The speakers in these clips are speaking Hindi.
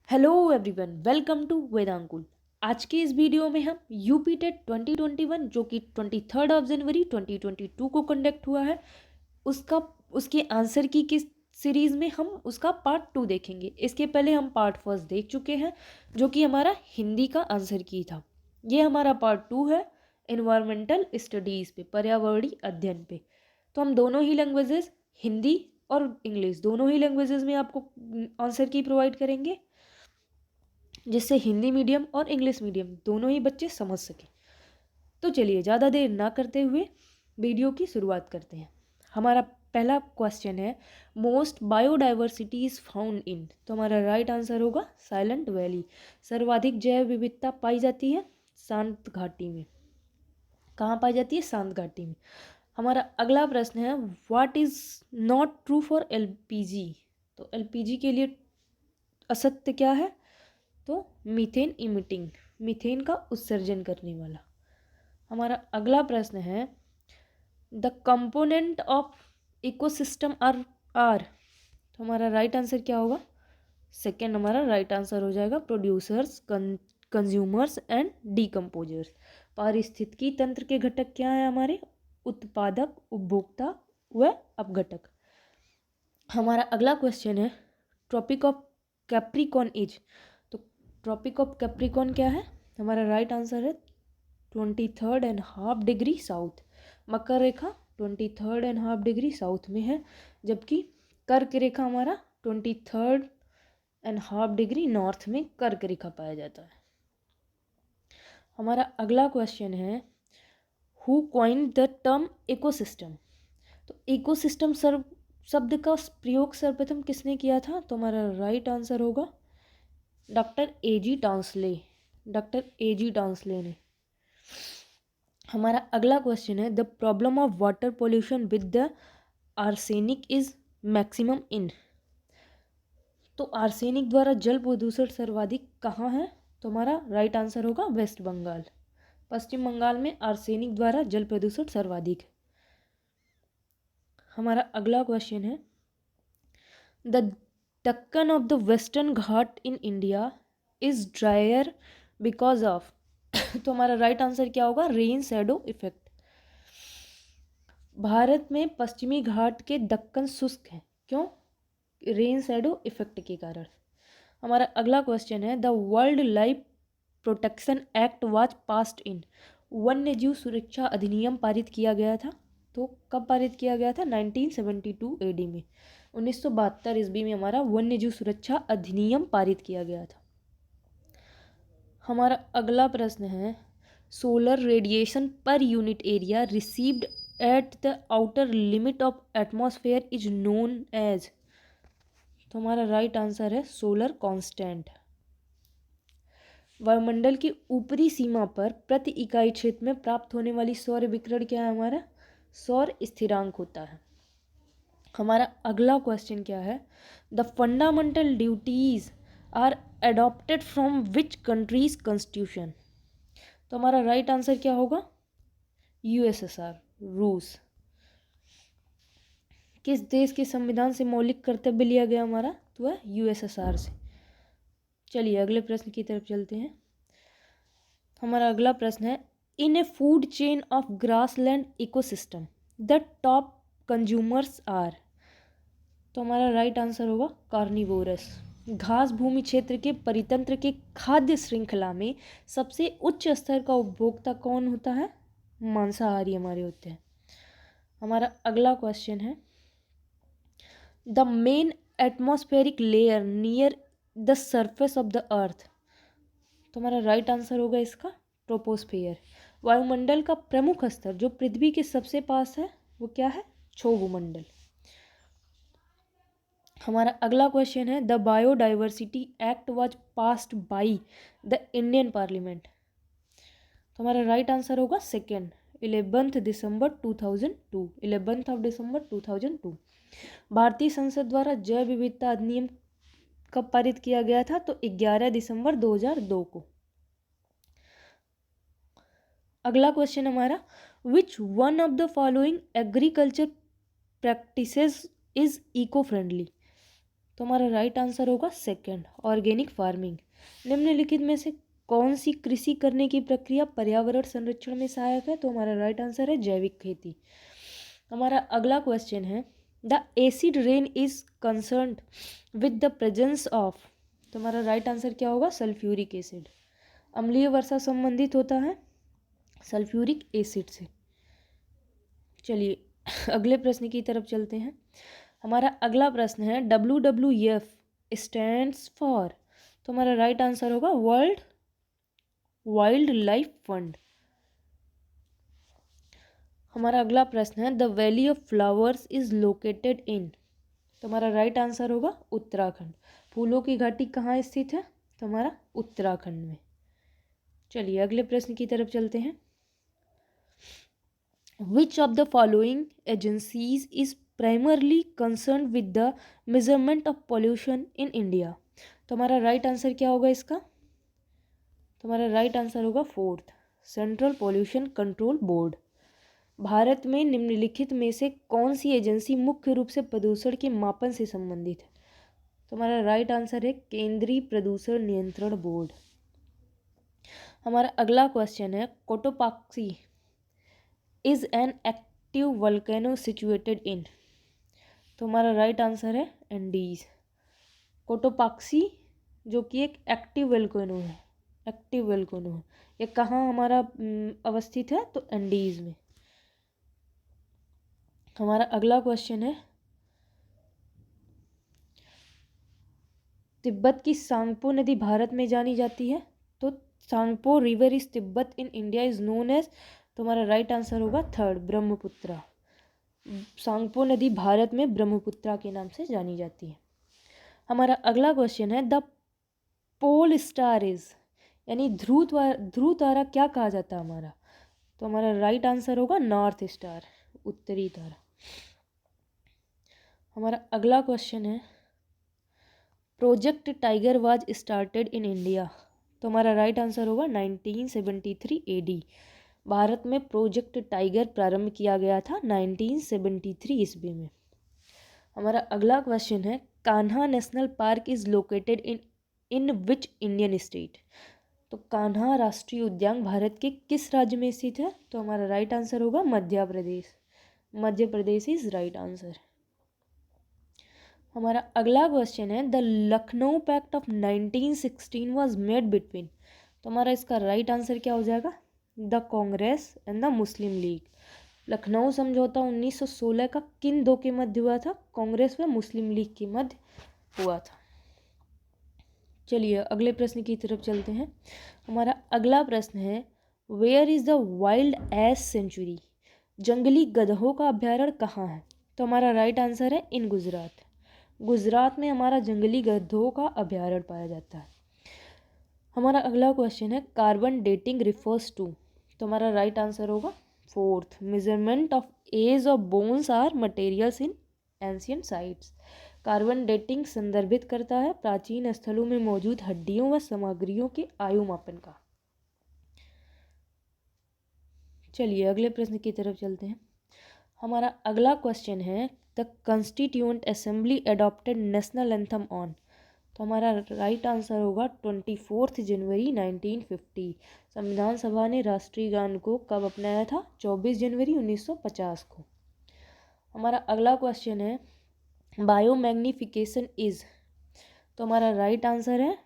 Hello everyone, welcome to Vedankul. आज के इस वीडियो में हम यूपी टेट 2021 जो कि 23 जनवरी 2022 को कंडक्ट हुआ है उसके आंसर की किस सीरीज में हम उसका पार्ट 2 देखेंगे। इसके पहले हम पार्ट फर्स्ट देख चुके हैं जो कि हमारा हिंदी का आंसर की था। ये हमारा पार्ट 2 है इन्वायरमेंटल स्टडीज़ पे, पर्यावरणीय अध्ययन पे। तो हम दोनों ही लैंग्वेजेस, हिंदी और इंग्लिश, दोनों ही लैंग्वेजेस में आपको आंसर की प्रोवाइड करेंगे, जिससे हिंदी मीडियम और इंग्लिश मीडियम दोनों ही बच्चे समझ सकें। तो चलिए ज़्यादा देर ना करते हुए वीडियो की शुरुआत करते हैं। हमारा पहला क्वेश्चन है, most biodiversity is found in. तो हमारा राइट आंसर होगा साइलेंट वैली। सर्वाधिक जैव विविधता पाई जाती है शांत घाटी में। कहाँ पाई जाती है? शांत घाटी में। हमारा अगला प्रश्न है, what is not true for LPG. तो एलपीजी के लिए असत्य क्या है? तो मीथेन इमिटिंग, मीथेन का उत्सर्जन करने वाला। हमारा अगला प्रश्न है, the component of ecosystem are. तो हमारा राइट आंसर क्या होगा? सेकेंड हमारा राइट आंसर हो जाएगा, प्रोड्यूसर्स, कंज्यूमर्स एंड डीकम्पोजर्स। पारिस्थितिकी तंत्र के घटक क्या है हमारे? उत्पादक, उपभोक्ता व अपघटक। हमारा अगला क्वेश्चन है, ट्रॉपिक ऑफ कैप्रिकॉर्न इज। तो ट्रॉपिक ऑफ कैप्रिकॉर्न क्या है? हमारा राइट आंसर है 23.5 डिग्री साउथ। मकर रेखा 23.5 डिग्री साउथ में है, जबकि कर्क रेखा हमारा 23.5 डिग्री नॉर्थ में कर्क रेखा पाया जाता है। हमारा अगला क्वेश्चन है, who coined the term ecosystem. तो इकोसिस्टम शब्द का प्रयोग सर्वप्रथम किसने किया था? तो हमारा राइट आंसर होगा डॉक्टर एजी टांसले। डॉक्टर एजी टांसले ने। हमारा अगला क्वेश्चन है, the problem of water pollution with the arsenic is maximum in. तो आर्सेनिक द्वारा जल प्रदूषण सर्वाधिक कहाँ है? तो हमारा राइट आंसर होगा वेस्ट बंगाल। पश्चिम बंगाल में आर्सेनिक द्वारा जल प्रदूषण सर्वाधिक है। हमारा अगला क्वेश्चन है, the Deccan of the western Ghat in India is dryer because of. तो हमारा राइट आंसर क्या होगा? Rain shadow effect. भारत में पश्चिमी घाट के दक्कन शुष्क हैं, क्यों? रेन शैडो इफेक्ट के कारण। हमारा अगला क्वेश्चन है, the world life protection act was passed in. वन्य जीव सुरक्षा अधिनियम पारित किया गया था। तो कब पारित किया गया था? 1972 एडी में, 1972 ईस्वी में हमारा वन्य जीव सुरक्षा अधिनियम पारित किया गया था। हमारा अगला प्रश्न है, solar radiation per unit area received at the outer limit of atmosphere is known as. तो हमारा राइट आंसर है सोलर कांस्टेंट। वायुमंडल की ऊपरी सीमा पर प्रति इकाई क्षेत्र में प्राप्त होने वाली सौर विकिरण क्या है? हमारा सौर स्थिरांक होता है। हमारा अगला क्वेश्चन क्या है, the fundamental duties are adopted from which country's constitution. तो हमारा राइट आंसर क्या होगा? यूएसएसआर, रूस। किस देश के संविधान से मौलिक कर्तव्य लिया गया हमारा? तो वह यूएसएसआर से। चलिए अगले प्रश्न की तरफ चलते हैं। हमारा अगला प्रश्न है, in a food chain of grassland ecosystem the top consumers are. तो हमारा राइट आंसर होगा कार्निवोरस। घास भूमि क्षेत्र के परितंत्र के खाद्य श्रृंखला में सबसे उच्च स्तर का उपभोक्ता कौन होता है? मांसाहारी हमारे होते हैं। हमारा अगला क्वेश्चन है, the main atmospheric layer near the surface of the earth. तो हमारा राइट आंसर होगा इसका ट्रोपोस्फियर। वायुमंडल का प्रमुख स्तर जो पृथ्वी के सबसे पास है वो क्या है? क्षोभमंडल। हमारा अगला क्वेश्चन है, the biodiversity act was passed by the Indian parliament. तो हमारा राइट आंसर होगा सेकेंड, 11 दिसंबर 2002। 11 ऑफ दिसंबर 2002 भारतीय संसद द्वारा जैव विविधता अधिनियम कब पारित किया गया था? तो 11 दिसंबर 2002 को। अगला क्वेश्चन हमारा, which one of the following agriculture practices is eco friendly. तो हमारा राइट आंसर होगा सेकंड, ऑर्गेनिक फार्मिंग। निम्नलिखित में से कौन सी कृषि करने की प्रक्रिया पर्यावरण संरक्षण में सहायक है? तो हमारा राइट आंसर है जैविक खेती। हमारा अगला क्वेश्चन है, the acid rain is concerned with the presence of, तो हमारा राइट आंसर क्या होगा? Sulphuric acid. अम्लीय वर्षा संबंधित होता है सल्फ्यूरिक एसिड से। चलिए अगले प्रश्न की तरफ चलते हैं। हमारा अगला प्रश्न है, WWF स्टैंड्स फॉर, तो हमारा राइट आंसर होगा वर्ल्ड वाइल्ड लाइफ फंड। हमारा अगला प्रश्न है, the valley of flowers is located in, तो हमारा राइट आंसर होगा उत्तराखंड। फूलों की घाटी कहाँ स्थित है? तो हमारा उत्तराखंड में। चलिए अगले प्रश्न की तरफ चलते हैं। विच of the following agencies is primarily concern with the measurement of pollution in India, तो हमारा राइट आंसर क्या होगा इसका? तो हमारा राइट आंसर होगा fourth, central pollution control board. Bharat में निम्नलिखित में से कौन सी एजेंसी मुख्य रूप से प्रदूषण के मापन से संबंधित है? तो हमारा राइट आंसर है केंद्रीय प्रदूषण नियंत्रण बोर्ड। हमारा अगला क्वेश्चन है, Cotopaxi is an active volcano situated in, तो हमारा राइट आंसर है एंडीज। कोटोपाक्सी जो कि एक एक्टिव वोल्केनो है, ये कहाँ हमारा अवस्थित है? तो एंडीज में। हमारा अगला क्वेश्चन है, तिब्बत की सांगपो नदी भारत में जानी जाती है, तो Tsangpo river is Tibet in India is known as, तो हमारा राइट आंसर होगा थर्ड, ब्रह्मपुत्रा। सांगपो नदी भारत में ब्रह्मपुत्रा के नाम से जानी जाती है। हमारा अगला क्वेश्चन है, द पोल स्टार इज, यानी ध्रुव तारा क्या कहा जाता है हमारा? तो हमारा राइट आंसर होगा नॉर्थ स्टार, उत्तरी तारा। हमारा अगला क्वेश्चन है, project tiger was started in India, तो हमारा राइट आंसर होगा 1973 AD। भारत में प्रोजेक्ट टाइगर प्रारंभ किया गया था 1973 ईस्वी में। हमारा अगला क्वेश्चन है, Kanha national park is located in which Indian state, तो कान्हा राष्ट्रीय उद्यान भारत के किस राज्य में स्थित है? तो हमारा राइट आंसर होगा Madhya Pradesh. Madhya Pradesh is right answer. हमारा अगला क्वेश्चन है, the Lucknow pact of 1916 was made between, तो हमारा इसका राइट आंसर क्या हो जाएगा? The Congress and the Muslim League. Lucknow समझौता 1916 का किन दो के मध्य हुआ था? कांग्रेस व मुस्लिम लीग के मध्य हुआ था। चलिए अगले प्रश्न की तरफ चलते हैं। हमारा अगला प्रश्न है, where is the wild ass sanctuary, जंगली गधों का अभ्यारण्य कहाँ है? तो हमारा राइट आंसर है इन गुजरात। गुजरात में हमारा जंगली गधों का अभ्यारण्य पाया जाता है। हमारा अगला क्वेश्चन है, कार्बन डेटिंग रिफर्स टू, तो हमारा राइट आंसर होगा fourth, measurement of age of bones or materials in ancient sites. Carbon dating संदर्भित करता है प्राचीन स्थलों में मौजूद हड्डियों व सामग्रियों के आयु मापन का। चलिए अगले प्रश्न की तरफ चलते हैं। हमारा अगला क्वेश्चन है, the constituent assembly adopted national anthem on, तो हमारा राइट आंसर होगा 24 जनवरी 1950। संविधान सभा ने राष्ट्रीय गान को कब अपनाया था? 24 जनवरी 1950 को। हमारा अगला क्वेश्चन है, बायोमैग्निफिकेशन इज, तो हमारा राइट आंसर है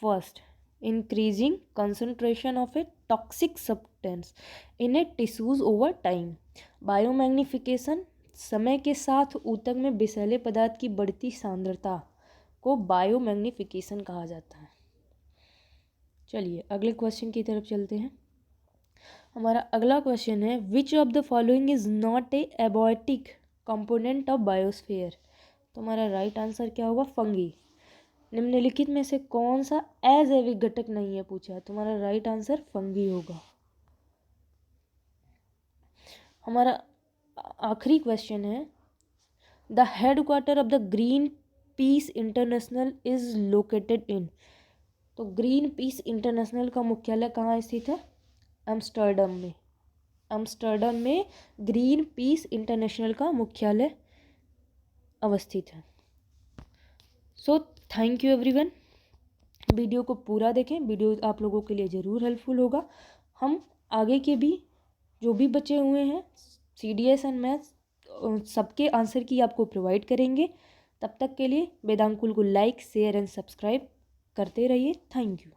first, increasing concentration of a toxic substance in A tissues over time. Biomagnification समय के साथ ऊतक में विषैले पदार्थ की बढ़ती सांद्रता को बायोमैग्निफिकेशन कहा जाता है। चलिए अगले क्वेश्चन की तरफ चलते हैं। हमारा अगला क्वेश्चन है, which of the following is not a abiotic component of biosphere, तो हमारा राइट आंसर क्या होगा? फंगी। निम्नलिखित में से कौन सा अजैविक घटक नहीं है पूछा है, तो हमारा राइट आंसर फंगी होगा। हमारा आखिरी क्वेश्चन है, the headquarter of the green peas international is located in, तो ग्रीन पीस इंटरनेशनल का मुख्यालय कहाँ स्थित है? एम्स्टर्डम में। एम्स्टर्डम में ग्रीन पीस इंटरनेशनल का मुख्यालय अवस्थित है। So thank you everyone, video को पूरा देखें, वीडियो आप लोगों के लिए ज़रूर हेल्पफुल होगा। हम आगे के भी जो भी बचे हुए हैं CDS एंड मैथ्स सबके आंसर की आपको प्रोवाइड करेंगे। तब तक के लिए वेदांकुल को लाइक, शेयर एंड सब्सक्राइब करते रहिए। Thank you.